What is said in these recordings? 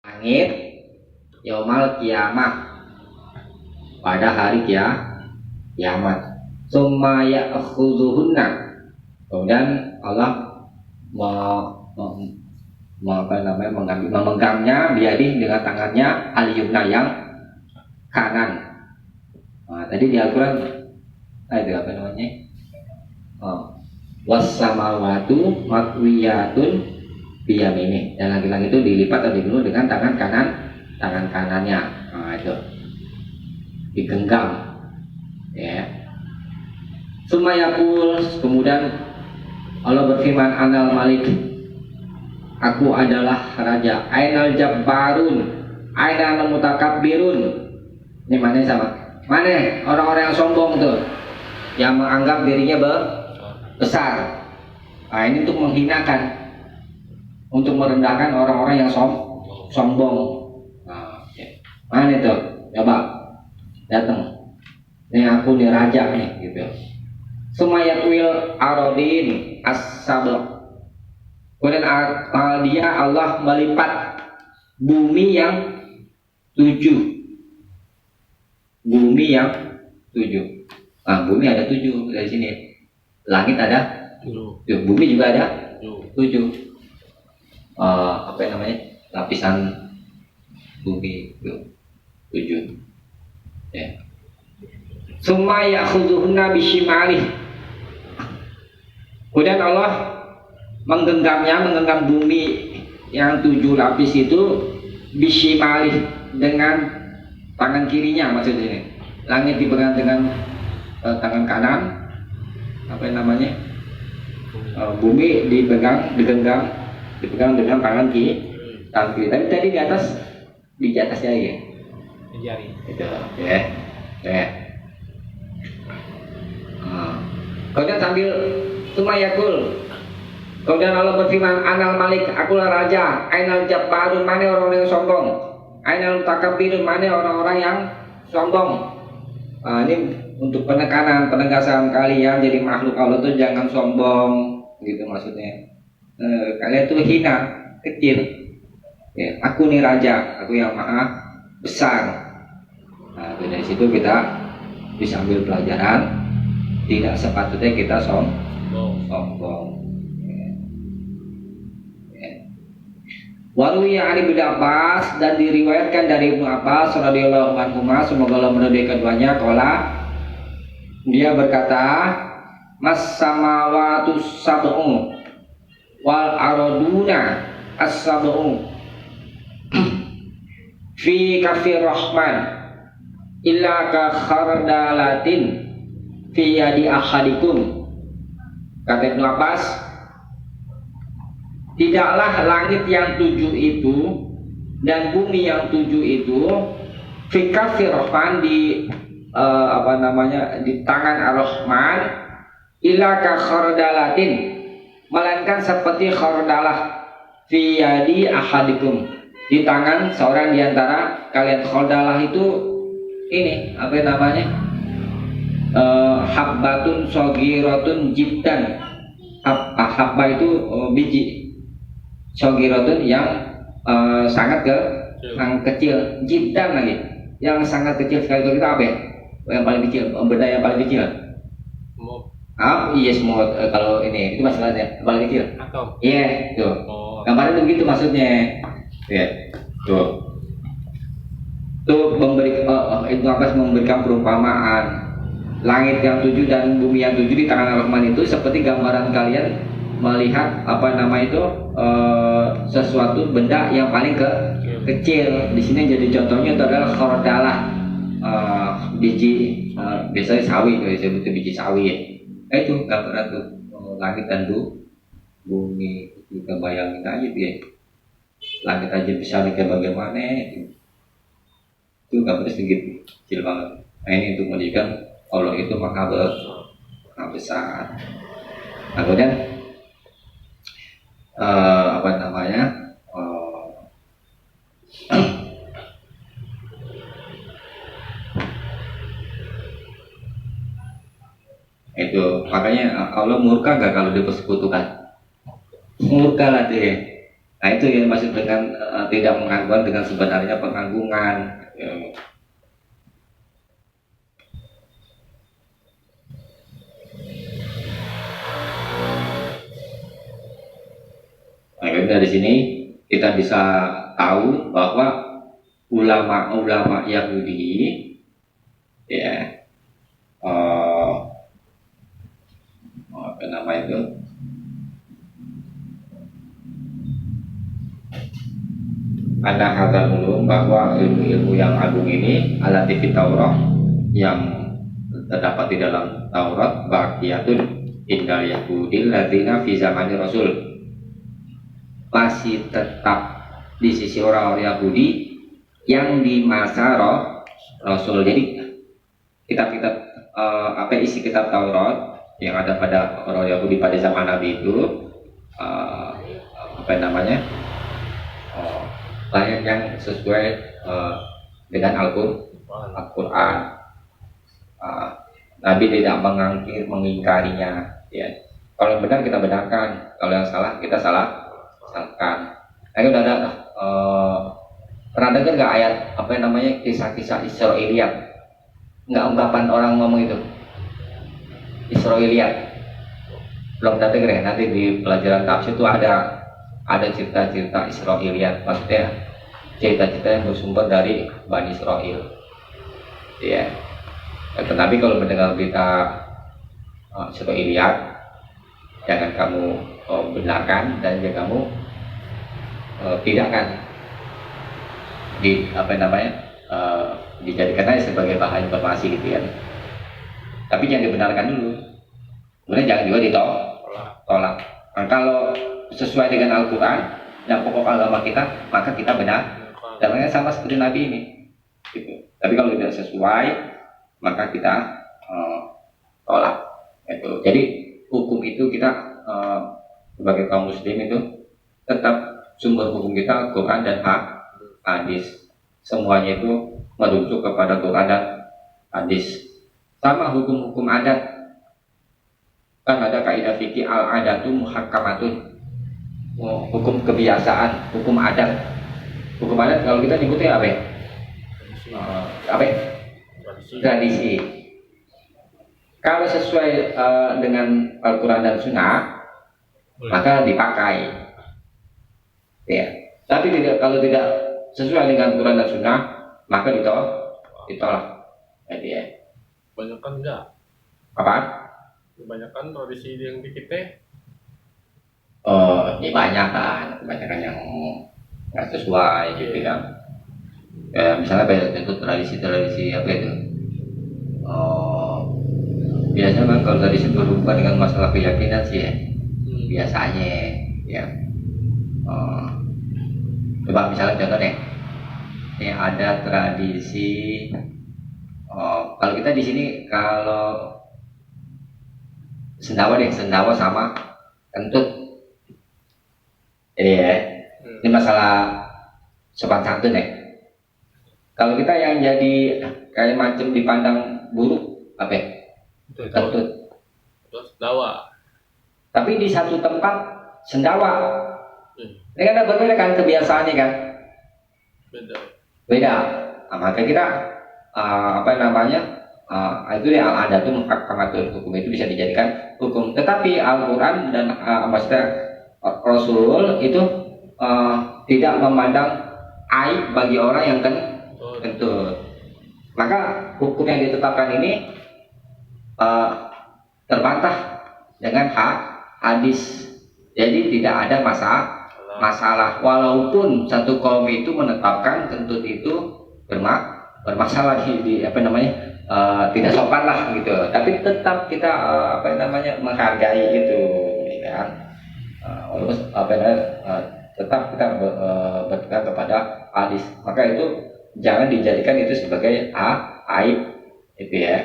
langit yaumal kiamah, pada hari kiamat. Summa ya'khudhuhunna, kemudian Allah memegangnya biadih dengan tangannya al-yumna yang kanan. Nah, tadi di Al-Quran itu apa namanya? Was-samawatu matwiyatun biyamini, dan langit-langit itu dilipat atau digulung dengan tangan kanannya. Nah, itu digenggam, ya. Sumayakul, kemudian Allah berfirman, Anal Malik, aku adalah raja. Ainal Jabbarun, Ainal Mutakabbirun. Ini mana sama? Mana orang-orang yang sombong tuh, yang menganggap dirinya besar. Nah, ini untuk menghinakan, untuk merendahkan orang-orang yang sombong. Nah, mana itu? Coba datang. Ini aku nih raja nih, gitu. Sumayakwil arodin as-sabq. Kemudian dia Allah melipat bumi yang 7. Bumi yang 7. Nah, bumi ada 7 dari sini. Langit ada 7. Bumi juga ada 7. Apa namanya? Lapisan bumi 7. Ya. Summa ya'khudhuhunna bishimalih. Kemudian Allah menggenggam bumi yang 7 lapis itu bishimalih, dengan tangan kirinya, maksudnya ini. Langit dipegang dengan tangan kanan, apa namanya? Bumi dipegang dengan tangan kiri. Tapi tadi di atasnya ya. Jari. Itu, ya. Kemudian sambil sumayakul, kemudian Allah berfirman, Anal Malik, akulah raja. Ainal Jabbarun, mana orang-orang yang sombong. Ainal Mutakabbirun, mana orang-orang yang sombong. Ini untuk penegasan kalian jadi makhluk Allah tuh jangan sombong, gitu maksudnya. Kalian tuh hina, kecil. Ya, aku nih raja, aku yang maha besar. Nah, dari situ kita bisa ambil pelajaran. Tidak sepatutnya kita sombong. Waruya Ali bin Abbas, dan diriwayatkan dari Ibnu Abbas radhiyallahu anhu, semoga Allah meridai keduanya, qala, dia berkata, Mas samawatu sab'u wal araduna as-sab'u fi kafir rahman illa ka khardalatin fi yadi ahadikum. Kata Ibnu Abbas, tidaklah langit yang 7 itu dan bumi yang 7 itu fi kafir rahman, di di tangan ar-Rahman, illa ka khardalatin, melainkan seperti khardalah fi yadi ahadikum, di tangan seorang di antara kalian. Khardalah itu ini apa namanya? Habbatun shogiratun jiddan. Habba itu biji, shogiratun yang sangat kecil, jiddan lagi, yang sangat kecil sekali. Kalau kita apa ya? Yang paling kecil, benda yang paling kecil. Iya, semua. Kalau ini itu masalahnya paling kecil. Atom. Iya, tuh. Gambarnya tuh begitu maksudnya. Ya, tuh. Tuh Ibnu Abbas memberikan perumpamaan langit yang 7 dan bumi yang 7 di tangan Ar-Rahman itu seperti gambaran kalian melihat sesuatu benda yang paling kecil. Di sini jadi contohnya itu adalah khardalah, biji, biasanya sawi, disebut biji sawi ya. Itu gambaran tuh, langit dan bumi. Kita bayangin aja tuh ya, langit aja bisa kayak bagaimana itu gambarnya sedikit kecil banget. Nah, ini untuk menunjukkan Allah itu maha besar. Nah, kemudian itu makanya Allah murka gak kalau dipersekutukan? Murka lah dia. Nah itu yang maksud dengan tidak mengagungan dengan sebenarnya pengagungan. Ya. Nah, dari sini kita bisa tahu bahwa ulama-ulama Yahudi ya apa nama itu ada hadal ulum bahwa ilmu-ilmu yang agung ini alati fi Taurat yang terdapat di dalam Taurat baqiyatun indal Yahudil ladzina fi zamani Rasul masih tetap di sisi orang-orang Yahudi yang di masa Rasul. Jadi kitab-kitab apa isi kitab Taurat yang ada pada orang Yahudi pada zaman Nabi itu apa namanya banyak yang sesuai dengan Al-Quran. Nabi tidak mengingkarinya. Ya. Kalau yang benar kita benarkan, kalau yang salah kita salahkan. Nah, udah ada pernah dengar nggak ayat apa namanya kisah-kisah Israiliyat? Nggak ungkapan orang ngomong itu Israiliyat. Belum pernah dengar ya? Nanti di pelajaran tafsir itu ada cerita-cerita Israiliyat, maksudnya cerita-cerita yang bersumber dari Bani Israel. Ya. Tetapi kalau mendengar berita Israiliyat, jangan kamu benarkan dan jangan kamu tidak kan di apa namanya dijadikan sebagai bahan informasi gitu ya. Tapi jangan dibenarkan dulu, kemudian jangan juga ditolak. Nah, kalau sesuai dengan Al-Quran dan pokok agama kita, maka kita benar. Caranya sama seperti Nabi ini. Gitu. Tapi kalau tidak sesuai, maka kita tolak. Gitu. Jadi hukum itu kita sebagai kaum muslim itu tetap sumber hukum kita Quran dan hadis. Semuanya itu merujuk kepada Quran dan hadis. Sama hukum-hukum adat. Kan ada kaidah fikih al-adatu muhakkamatun. Hukum kebiasaan, hukum adat. Hukum adat kalau kita nyebutnya apa? Apa? Tradisi. Kalau sesuai dengan Al-Quran dan Sunnah, maka dipakai. Ya. Tapi kalau tidak sesuai dengan Quran dan Sunnah, maka ditolak. Jadi ya. Kebanyakan enggak. Apa? Kebanyakan tradisi yang di kita. Ya banyak kan, kebanyakan yang nggak sesuai gitu kan. Ya, misalnya kayak itu tradisi apa itu? Biasanya kan kalau tradisi berhubungan dengan masalah keyakinan sih ya. Biasanya ya. Coba misalnya contoh deh, ini ada tradisi. Kalau kita di sini kalau sendawa sama kentut. Jadi ya, ini masalah sopan santun ya. Kalau kita yang jadi kayak macam dipandang buruk apa ya? Kentut. Terus sendawa. Tapi di satu tempat sendawa. Ini kan berbeda kan kebiasaannya kan? Beda. Nah, maka kita apa namanya? Itu ya al-adat itu muhakkamatun, hukum itu bisa dijadikan hukum. Tetapi Al-Quran dan maksudnya Rasul itu tidak memandang aib bagi orang yang kentut. Maka hukum yang ditetapkan ini terbantah dengan hadis. Jadi tidak ada masalah. Walaupun satu kaum itu menetapkan kentut itu bermasalah di apa namanya tidak sopan lah gitu. Tapi tetap kita apa namanya menghargai itu, kan? Walaupun tetap kita berpegang kepada hadis, maka itu jangan dijadikan itu sebagai aib itu ya.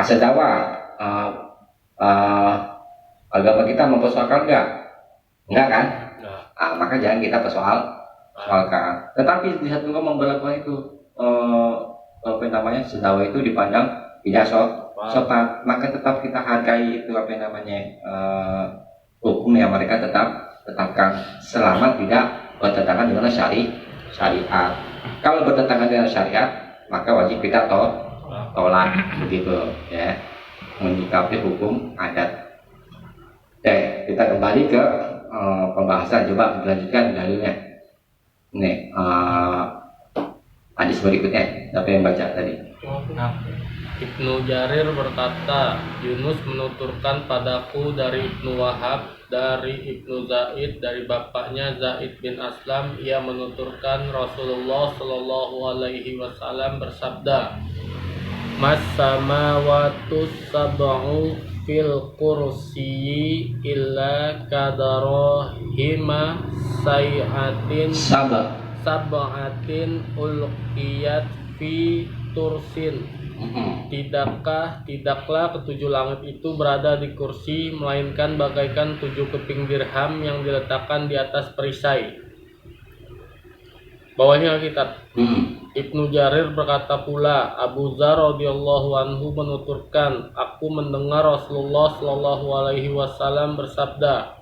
Sendawa agama kita mempersoalkan enggak kan? Maka jangan kita persoalkan. Tetapi di satu kaum memperlakukan itu apa namanya sendawa itu dipandang tidak sopan, maka tetap kita hargai itu apa namanya hukum yang mereka tetap katakan selama tidak bertentangan dengan syariat. Kalau bertentangan dengan syariat, maka wajib kita tolak begitu ya, menyikapi hukum adat. Oke, kita kembali ke pembahasan. Coba dilanjutkan dalilnya. Nih hadis berikutnya, siapa yang baca tadi? Ibnu Jarir berkata, Yunus menuturkan padaku dari Ibnu Wahab, dari Ibnu Zaid, dari bapaknya Zaid bin Aslam, ia menuturkan Rasulullah Shallallahu Alaihi Wasallam bersabda, Mas samawatu sab'u fil kursiyi illa kadarahima sayatin sab'atin ulqiyat fi tursin. Tidaklah ketujuh langit itu berada di kursi, melainkan bagaikan 7 keping dirham yang diletakkan di atas perisai. Bawahnya Alkitab. Ibnu Jarir berkata pula, Abu Dzar radhiyallahu anhu menuturkan, aku mendengar Rasulullah Shallallahu Alaihi Wasallam bersabda,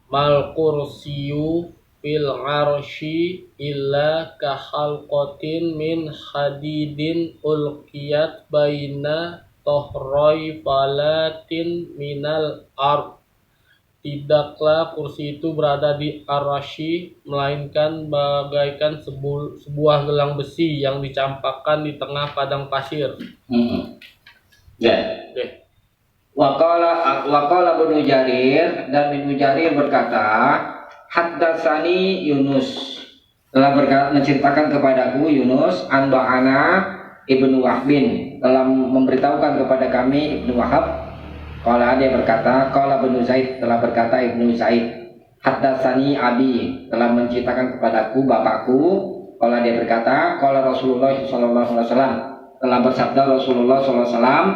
Mal kursiyu fil arsy illa kahalqatin min hadidin ulqiyat baina tohroy falatin minal ard. Tidaklah kursi itu berada di arsy, melainkan bagaikan sebuah gelang besi yang dicampakkan di tengah padang pasir. Waqala Ibnu Jarir, dan Ibnu Jarir berkata, Haddatsani Yunus, telah menceritakan kepadaku Yunus an Ba'ana Ibnu Wahbin, telah memberitahukan kepada kami Ibnu Wahab. Qala dia berkata, qala Ibnu Zaid, telah berkata Ibnu Zaid, Haddatsani Abi, telah menceritakan kepadaku bapakku. Qala dia berkata, qala Rasulullah sallallahu alaihi wasallam, telah bersabda Rasulullah sallallahu alaihi wasallam,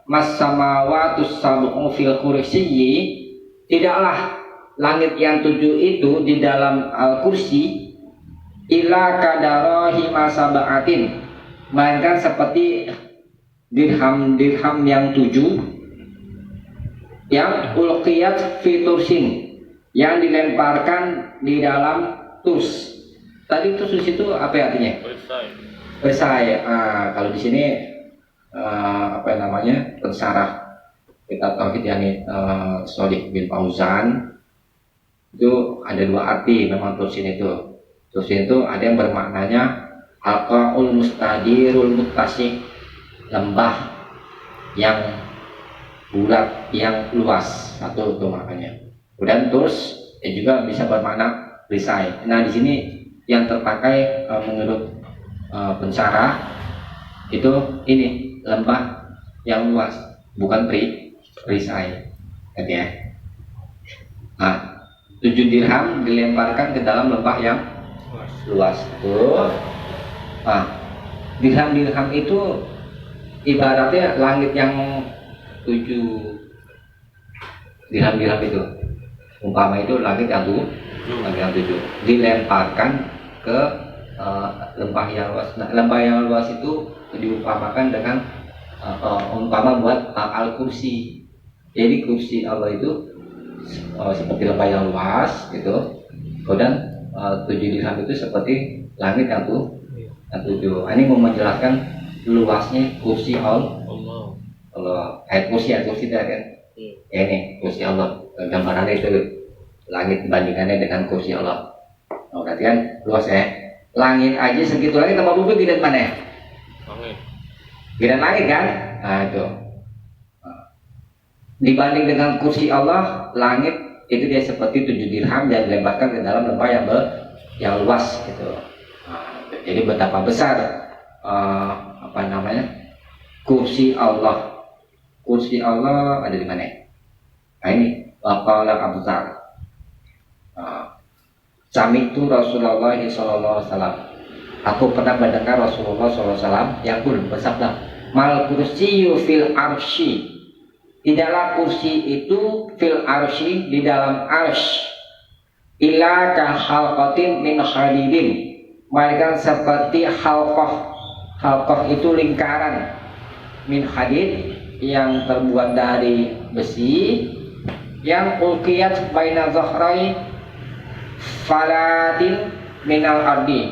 Mas samawatus sab'u fil kursiyyi, tidaklah langit yang 7 itu di dalam kursi ila kadarahi masabaatin, melainkan seperti dirham yang 7 yang ulqiyat fi tursin, yang dilemparkan di dalam turs. Tadi turs itu apa artinya? Perisai. Kalau di sini apa namanya, pensarah kitab tauhid yakni Shalih bin Fauzan, itu ada 2 arti memang tursin itu. Tursin itu ada yang bermaknanya alqaul mustadirul muttasi, lembah yang bulat yang luas, satu itu maknanya. Kemudian turs juga bisa bermakna perisai. Nah di sini yang terpakai menurut pensarah itu ini lembah yang luas, bukan perisai, ya. Nah, 7 dirham dilemparkan ke dalam lembah yang luas. Nah, dirham itu ibaratnya langit yang 7 dirham itu. Umpama itu langit yang 7 dilemparkan ke lembah yang luas. Nah, lembah yang luas itu diumpamakan dengan umpama buat al-kursi. Jadi kursi Allah itu seperti lembah yang luas gitu. Kemudian 7 dirham itu seperti langit yang 7. Ini mau menjelaskan luasnya kursi Allah. Kursi itu kan. Ya ini kursi Allah. Gambarannya itu langit bandingannya dengan kursi Allah. Nah, berarti kan luas ya. Langit aja segitu, langit tambah bumi gede mana? Gede langit kan? Nah itu. Dibanding dengan kursi Allah, langit itu dia seperti 7 dirham dan dilemparkan ke dalam lembah yang luas gitu. Nah, jadi betapa besar kursi Allah. Kursi Allah ada di mana? Nah ini waqala Abu Dzar. Sami'tu Rasulullah sallallahu alaihi wasallam. Aku pernah mendengar Rasulullah sallallahu alaihi wasallam yang bersabda, Mal kursiyyu fil arsy. Tidaklah kursi itu fil arsy, di dalam arsy, illa ka halqatin min hadidin, melainkan seperti halqah itu lingkaran, min hadid yang terbuat dari besi, yang ulqiyat baina zahrai, falatin minal ardi,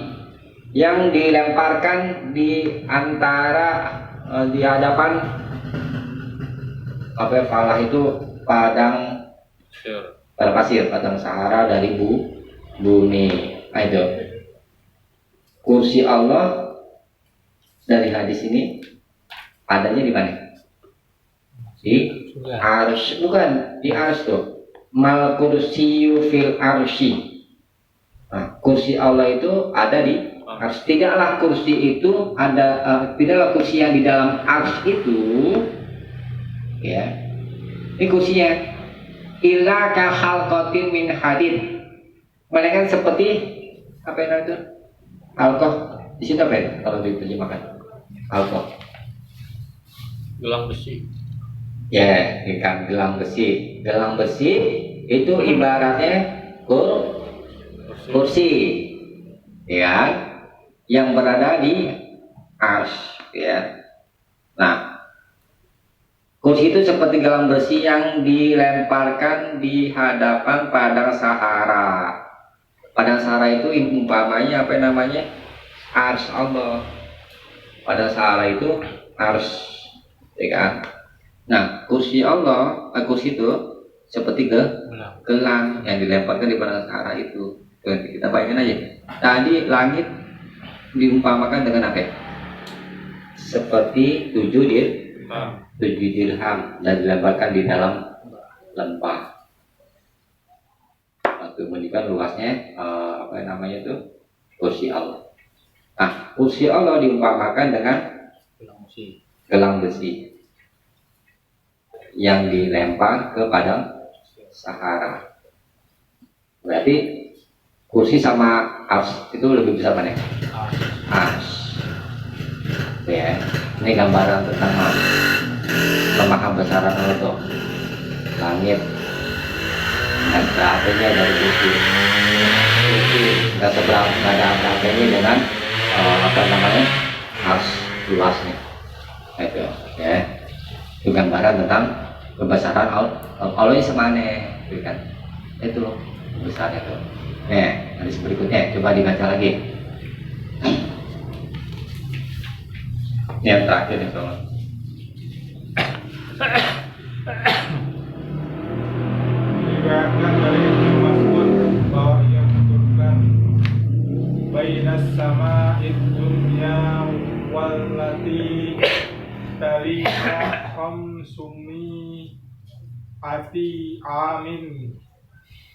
yang dilemparkan di antara di hadapan falah itu padang pasir, padang Sahara dari bumi. Nah, itu kursi Allah dari hadis ini adanya di mana? Di arsy, bukan di arsy tuh. Mal kursiyyu fil arsy. Nah, kursi Allah itu ada di arsy. Tidaklah kursi itu tidaklah kursi yang di dalam arsy itu, ya. Ini kursinya illa ka halqatin min hadid. Melainkan seperti apa yang itu? Halqah. Di situ apa ya kalau diterjemahkan? Halqah. Gelang besi. Ya, ikan gelang besi. Gelang besi itu ibaratnya kursi, ya, yang berada di arsy, ya. Nah, kursi itu seperti gelang besi yang dilemparkan di hadapan padang Sahara. Padang Sahara itu umpamanya apa namanya? Arsy Allah. Padang Sahara itu arsy, ya kan? Nah, kursi Allah, kursi itu seperti gelang yang dilemparkan di padang Sahara itu. Kita bayangin aja. Tadi langit diumpamakan dengan apa? Seperti 7 dirham dan dilemparkan di dalam lempah. Waktu menunjukkan luasnya apa namanya itu kursi Allah. Nah, kursi Allah diumpamakan dengan gelang besi yang dilempar ke padang Sahara. Berarti kursi sama arsy itu lebih besar mana? Arsy. Ya, ini gambaran tentang kemahabesaran Allah tuh. Langit dan berapanya dari kursi nggak seberapa, nggak ada berapanya dengan apa namanya arsy luasnya. Itu ya. Itu gambaran tentang kebesaran Allah ini semana, kan? Itu loh besarnya tuh. Hadis berikutnya coba dibaca lagi. Yang terakhir nih, tolong. Diriwayatkan dari Ibnu Mas'ud bahwa ia menuturkan bainas sama'id dunya wallati taliha khamsumi ati amin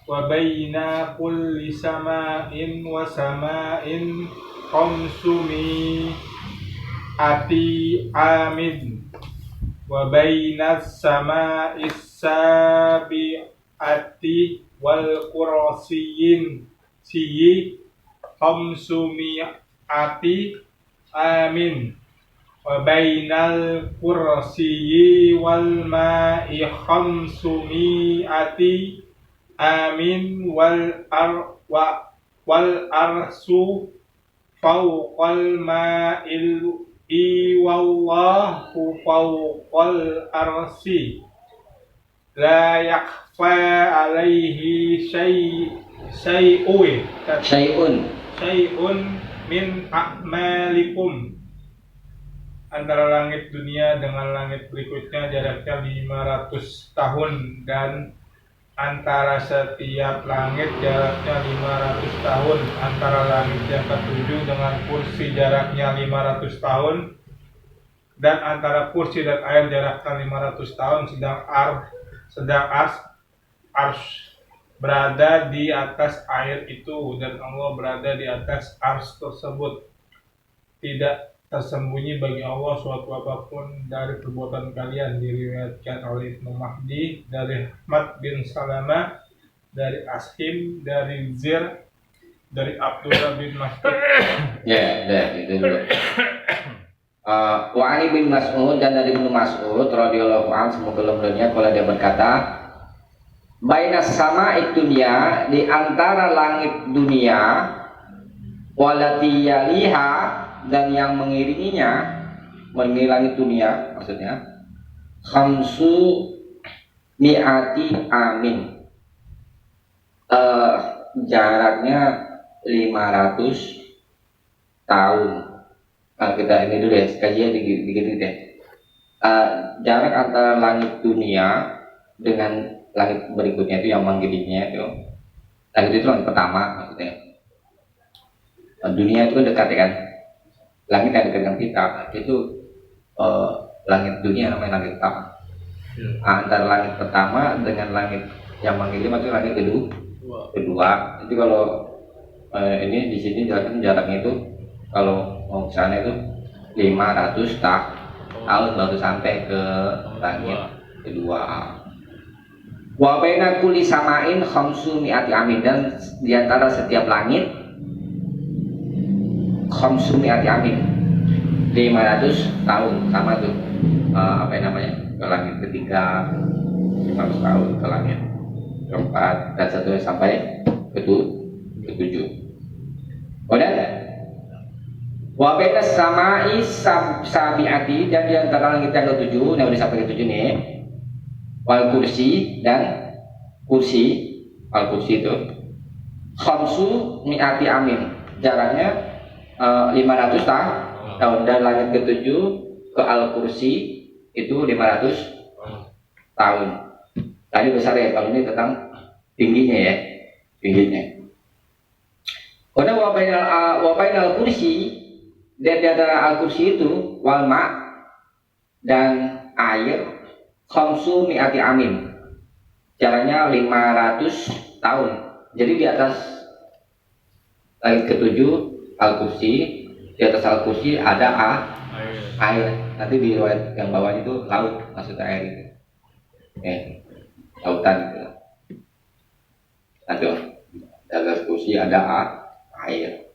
wa baina kulli sama'in wa sama'in khamsumi ati amin wa bainas sama'is sabi'ati wal kursiyin siyi khamsumi ati amin wa bainal kursiyyi wal ma'i khamsumi ati amin wal arsu fawqal ma'il wallahu fawqal arsi la yakhfa alaihi syai'un min a'malikum. Antara langit dunia dengan langit berikutnya jaraknya 500 tahun dan antara setiap langit jaraknya 500 tahun. Antara langit yang ketujuh dengan kursi jaraknya 500 tahun dan antara kursi dan air jaraknya 500 tahun. Sedang ars berada di atas air itu dan Allah berada di atas ars tersebut. Tidak tersembunyi bagi Allah suatu apapun dari perbuatan kalian. Diriwayatkan oleh Ibnu Mahdi dari Ahmad bin Salamah, dari Ashim, dari Zir, dari Abdullah bin Mas'ud. Ya, itu dulu. Wa Ali bin Mas'ud, dan dari Ibnu Mas'ud radhiyallahu anhu, semoga lemurnya, kalau dia berkata, bainas sama'id dunya, di antara langit dunia, walati yaliha, dan yang mengiringinya, mengiringi langit dunia maksudnya, khamsu mi'ati amin, jaraknya 500 tahun. Nah, kita ini dulu ya, kajian dikit deh. Jarak antara langit dunia dengan langit berikutnya itu yang menggidihnya itu. Langit itu langit pertama maksudnya. Dunia itu kan dekat ya kan. Langit yang dekat dengan kita itu langit dunia namanya langit pertama. Antara langit pertama dengan langit yang menggidih itu langit kedua. Jadi kalau ini di sini jaraknya itu kalau mau ke sana itu 500 tahun baru sampai ke langit kedua. Wa baina kulli samain khamsu mi'ati amin, dan di antara setiap langit khamsu mi'ati amin 500 tahun sama tuh apa namanya, ke langit ketiga 500 tahun, ke langit keempat dan seterusnya sampai ketujuh. Udah? Wa baina samai sabiati, dan di antara langit yang ketujuh, nah udah sampai ketujuh nih. Wal kursi, dan kursi, al kursi itu khamsu mi'ati amin, jaraknya 500 tahun, dan langit ketujuh ke al kursi itu 500 tahun. Tadi besar ya, kalau ini tentang tingginya ya, tingginya. Karena wabainal kursi, dan di antara al kursi itu wal ma, dan air khamsu mi'ati amin, jaraknya 500 tahun. Jadi di atas langit ketujuh al kursi, di atas al kursi ada air. Nanti di riwayat yang bawah itu laut, maksudnya air itu. Lautan gitu. Aduh, di atas kursi ada air.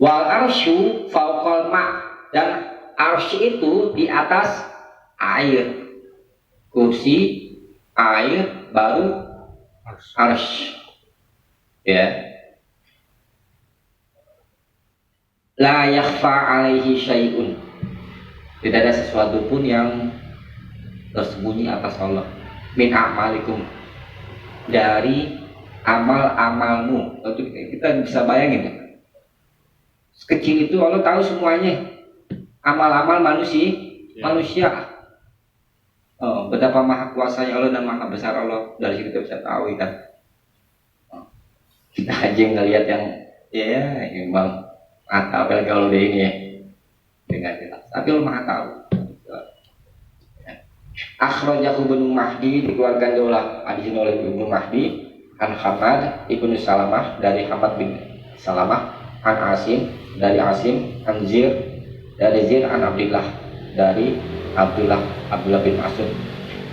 Wal arsyu fauqal ma, dan arsy itu di atas air. Kursi, air, baru arsy. Ya. La yakhfa alaihi syai'un, tidak ada sesuatu pun yang tersembunyi atas Allah. Min a'malikum, dari amal-amalmu. Kita bisa bayangin ya, sekecil itu Allah tahu semuanya. Amal-amal manusia. Betapa maha kuasanya Allah dan maha besar Allah, dari situ kita bisa tahu kan. Kita aja ngelihat yang ya bang mata, apalagi kalau dia ini ya dengan jelas. Tapi Allah maha tahu. Akhrajahu Ibnu Mahdi, dikeluarkan oleh Ibnu Mahdi, an Hamad Ibnu Salamah, dari Hamad bin Salamah, an Asim, dari Asim, an Zir, dari Zir, an Abdullah, dari Abdullah bin Mas'ud.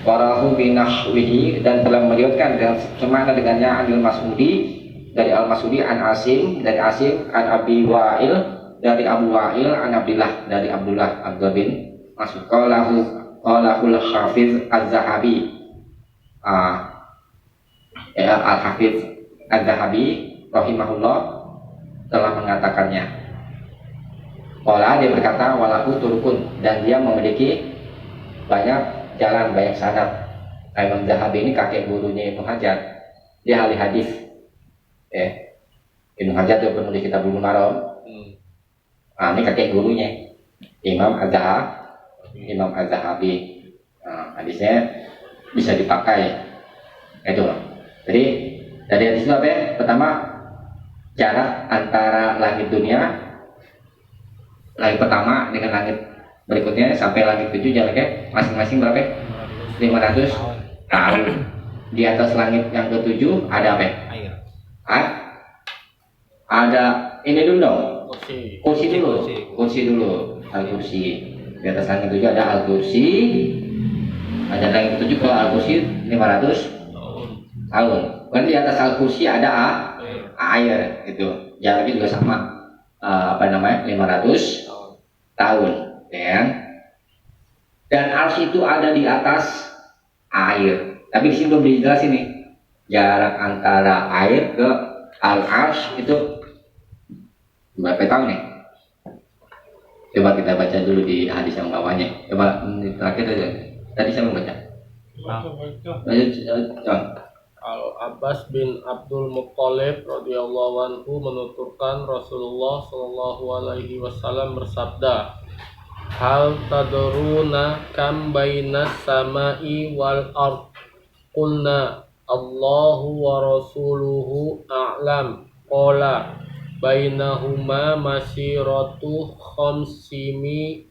Warahu bin Nahwihi, dan telah meriwayatkan dengan semana dengannya Anil Mas'udi, dari Al Mas'udi, an Asim, dari Asim, an Abi Wa'il, dari Abu Wa'il, an Abdullah, dari Abdullah bin Mas'ud. Qalahul Hafiz Az-Zahabi, Al-Hafiz Az-Zahabi rahimahullah telah mengatakannya. Qala, dia berkata, walahu turkun, dan dia memiliki banyak jalan, banyak sanad. Imam Zahabi ini kakek gurunya Ibnu Hajar, dia ahli hadis. Ibnu Hajar itu penulis kitab Bulughul Maram. Ini kakek gurunya Imam Az-Zahabi. Hadisnya bisa dipakai. Itu. Jadi dari hadis itu apa ya? Pertama, jarak antara langit dunia, langit pertama dengan langit berikutnya sampai langit 7 jaraknya masing-masing berapa? 500 tahun. Di atas langit yang ke-7 ada apa? Air. Ada ini dulu dong. Kursi dulu. Al-kursi. Di atas langit 7 ada al-kursi. Ada langit 7 ke al-kursi 500 tahun. Kan di atas al-kursi ada air gitu. Jaraknya juga sama. 500 tahun, ya. Dan arsy itu ada di atas air. Tapi di sini belum dijelasin nih. Jarak antara air ke al-arsy itu berapa tahun nih? Coba kita baca dulu di hadis yang bawahnya. Coba terakhir aja. Tadi saya membaca. Al-Abbas bin Abdul Muthalib radhiyallahu anhu menuturkan Rasulullah Shallallahu alaihi wasallam bersabda, "Hal tadruna kam bainas samai wal ard?" Qulna Allahu wa rasuluhu a'lam. Qala bainahuma masiratu khamsimi'ati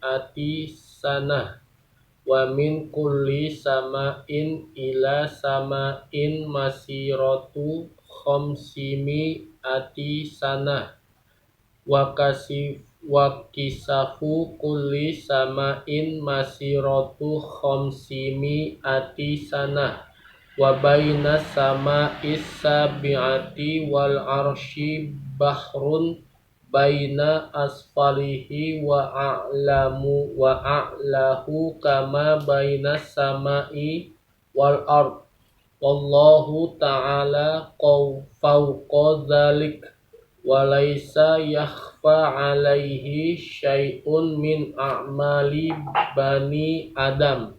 sanah wa min kulli sama'in ila sama'in masiratu khamsimi'ati sanah wa kisafu kulli sama'in masiratu khamsimi'ati sanah wa bainas sama'is sabi'ati wal arsy bahrun baina asfalihi wa a'lahu kama bainas sama'i wal ard wallahu ta'ala fawqa dzalik wa laisa yakhfa 'alaihi syai'un min a'mali bani Adam.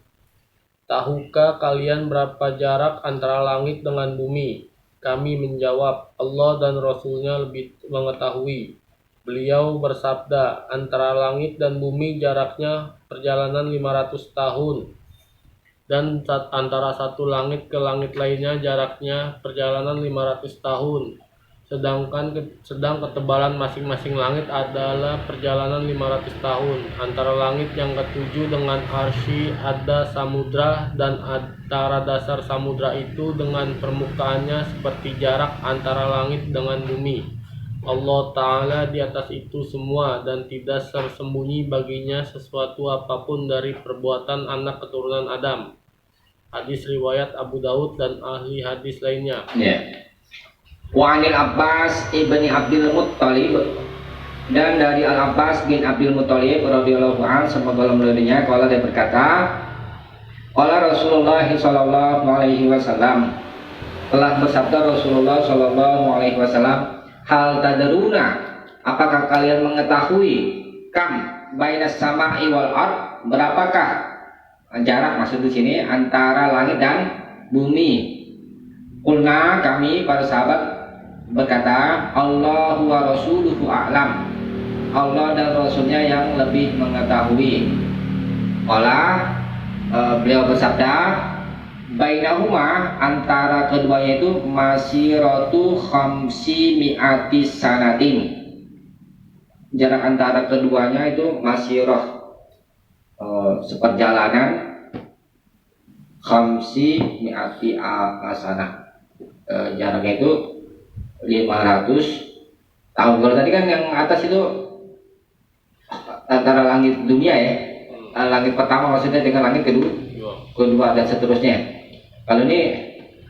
Tahukah kalian berapa jarak antara langit dengan bumi? Kami menjawab, Allah dan Rasulnya lebih mengetahui. Beliau bersabda, antara langit dan bumi jaraknya perjalanan 500 tahun. Dan antara satu langit ke langit lainnya jaraknya perjalanan 500 tahun. Sedang ketebalan masing-masing langit adalah perjalanan 500 tahun. Antara langit yang ketujuh dengan arsy ada samudra, dan antara dasar samudra itu dengan permukaannya seperti jarak antara langit dengan bumi. Allah Ta'ala di atas itu semua dan tidak tersembunyi baginya sesuatu apapun dari perbuatan anak keturunan Adam. Hadis riwayat Abu Daud dan ahli hadis lainnya. Wa anil Abbas ibni Abdul Muttalib, dan dari Al Abbas bin Abdul Muttalib radhiyallahu anhu, semoga Allah meridhoinya, qala dia berkata, qala Rasulullah sallallahu alaihi wasallam, telah bersabda Rasulullah sallallahu alaihi wasallam, hal tadruna, apakah kalian mengetahui, kam bainas sama'i wal ard, berapakah jarak, maksud di sini antara langit dan bumi. Qulna, kami para sahabat berkata, Allahu wa rasuluhu a'lam, Allah dan Rasulnya yang lebih mengetahui. Qala, beliau bersabda, bainahuma, antara keduanya itu masiratu khamsi mi'ati sanatin, jarak antara keduanya itu masirah, seperjalanan khamsi mi'ati asanah, jaraknya itu 500 tahun. Kalau tadi kan yang atas itu antara langit dunia ya, langit pertama maksudnya dengan langit kedua dan seterusnya. Kalau ini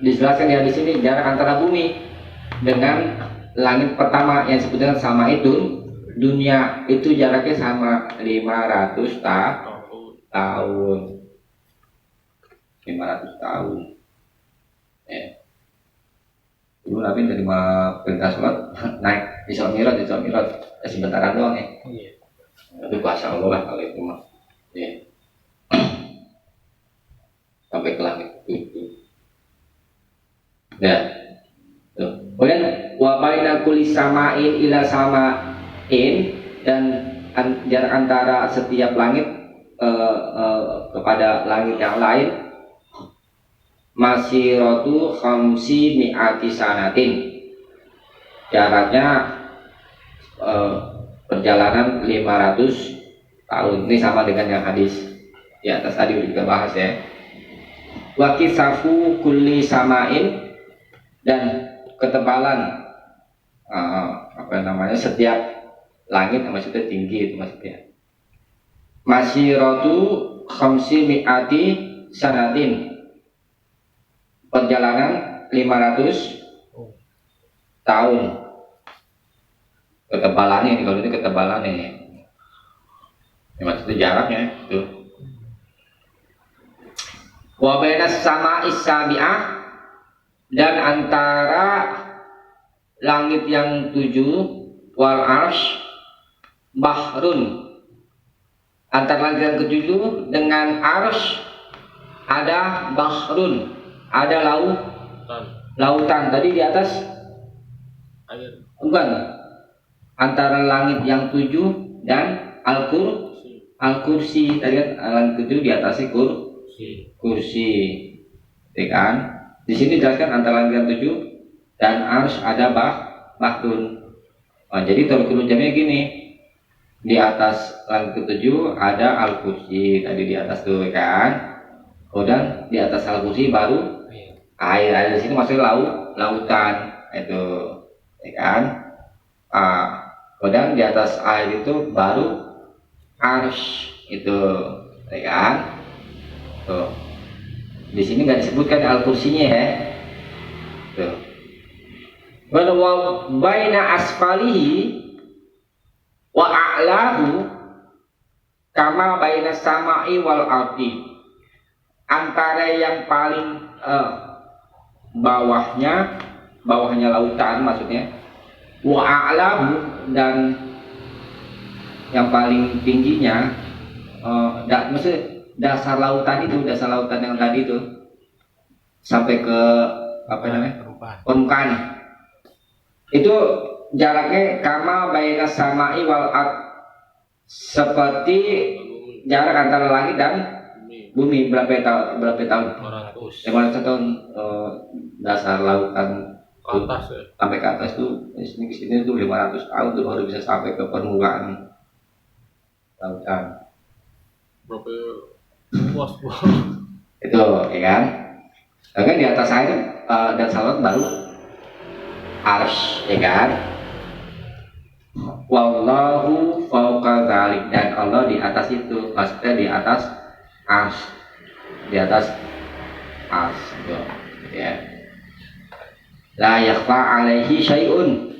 dijelaskan ya di sini jarak antara bumi dengan langit pertama yang disebutkan sama itu dunia, itu jaraknya sama 500 tahun. 500 tahun. Dulu Nabi terima perintah sholat naik Isra Mi'raj sebentaran doang ya. Itu kuasa Allah lah kalau itu mah. Sampai ke langit itu. Ya. Tuh. Kemudian wa baina kulli sama'in ila sama'in, dan jarak antara setiap langit kepada langit yang lain masiratu khamsi mi'ati sanatin, jaraknya perjalanan 500 tahun. Ini sama dengan yang hadis di atas tadi udah kita bahas ya. Wa kisafu kulli sama'in, dan ketebalan setiap langit, maksudnya tinggi itu maksudnya. Masiratu khamsi mi'ati sanatin, perjalanan 500 tahun. Ketebalannya ini, kalau ini ketebalannya ini. Ini maksudnya jaraknya itu. Wa bainas sama'is sabi'ah, dan antara langit yang 7 wal arsh bahrun, antara langit yang ke-7 dengan arsh ada bahrun, ada lautan. Tadi di atas Air. bukan, antara langit yang 7 dan al-kursi. Tadi kan langit 7 di atasnya kursi, ya kan? Di sini jelaskan antara langit yang 7 dan arsy ada bahtun. Jadi tarikul jamnya gini, di atas langit ke-7 ada al-kursi tadi di atas tuh kan, kemudian di atas al-kursi baru air di sini maksudnya lautan itu, ya kan? Kemudian di atas air itu baru arsy itu, ya kan? Tuh. Di sini nggak disebutkan al-kursinya ya. Tuh. Wa baina asfalihi wa a'lahu kama baina sama'i wal ardi. Antara yang paling bawahnya lautan maksudnya, wa a'lahu, dan yang paling tingginya maksudnya dasar lautan yang tadi itu sampai ke apa namanya permukaan itu jaraknya kama baina sama'i wal ard, seperti jarak antara langit dan bumi. Berapa tahun? 500 tahun. Dasar lautan Atas ya. sampai ke atas tuh, di sini tuh 500 tahun tuh baru bisa sampai ke permukaan lautan. Berapa luas Itu ya kan? Kan di atas air dan laut baru arsy, ya kan? Wallahu fauqa dzalik, dan Allah di atas itu, maksudnya di atas arsy, gitu, ya. La yakhfa alaihi syai'un,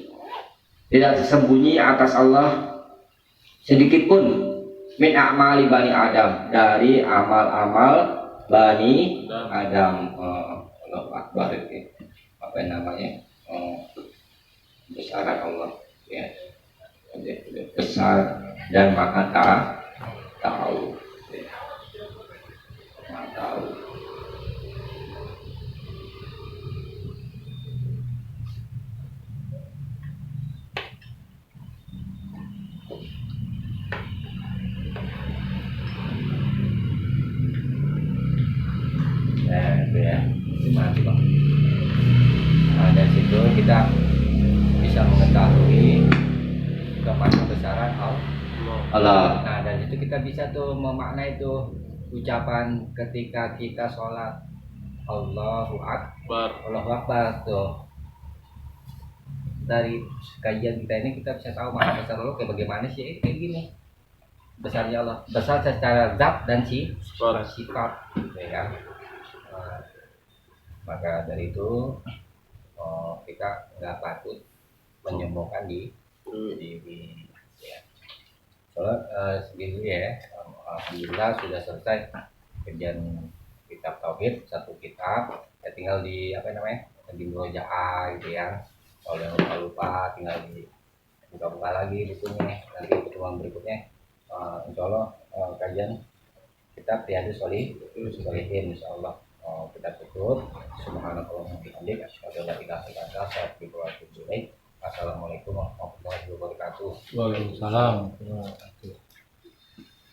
tidak tersembunyi atas Allah sedikit pun, min a'mali bani Adam, dari amal-amal bani Adam. Allah Akbar, itu apa namanya, besaran Allah, ya, besar dan maha tahu, ya. Maha tahu. Itu ya, terima kasih Bang. Dari situ kita bisa mengetahui kebesaran Allah. Nah, dari situ kita bisa tuh memaknai itu ucapan ketika kita sholat, Allahu Akbar tuh. Dari kajian kita ini kita bisa tahu makna besar Allah kayak bagaimana sih, kayak gini. Besarnya Allah, besar secara zat dan sifat, ya kan? Maka dari itu kita nggak patut menyombongkan diri, ya. Soalnya segini ya, alhamdulillah sudah selesai kerjaan kitab tauhid, satu kitab, ya tinggal di apa namanya, di murojaah gitu ya. Kalau yang lupa tinggal di buka-buka lagi di sini, nanti pertemuan berikutnya insya Allah kajian kitab Riyadhus Shalihin insya Allah kita tutup. Subhanallahumma wa bihamdihi asyhadu an la ilaha illa anta astaghfiruka wa atubu ilaik. Assalamualaikum warahmatullahi wabarakatuh. Waalaikumsalam.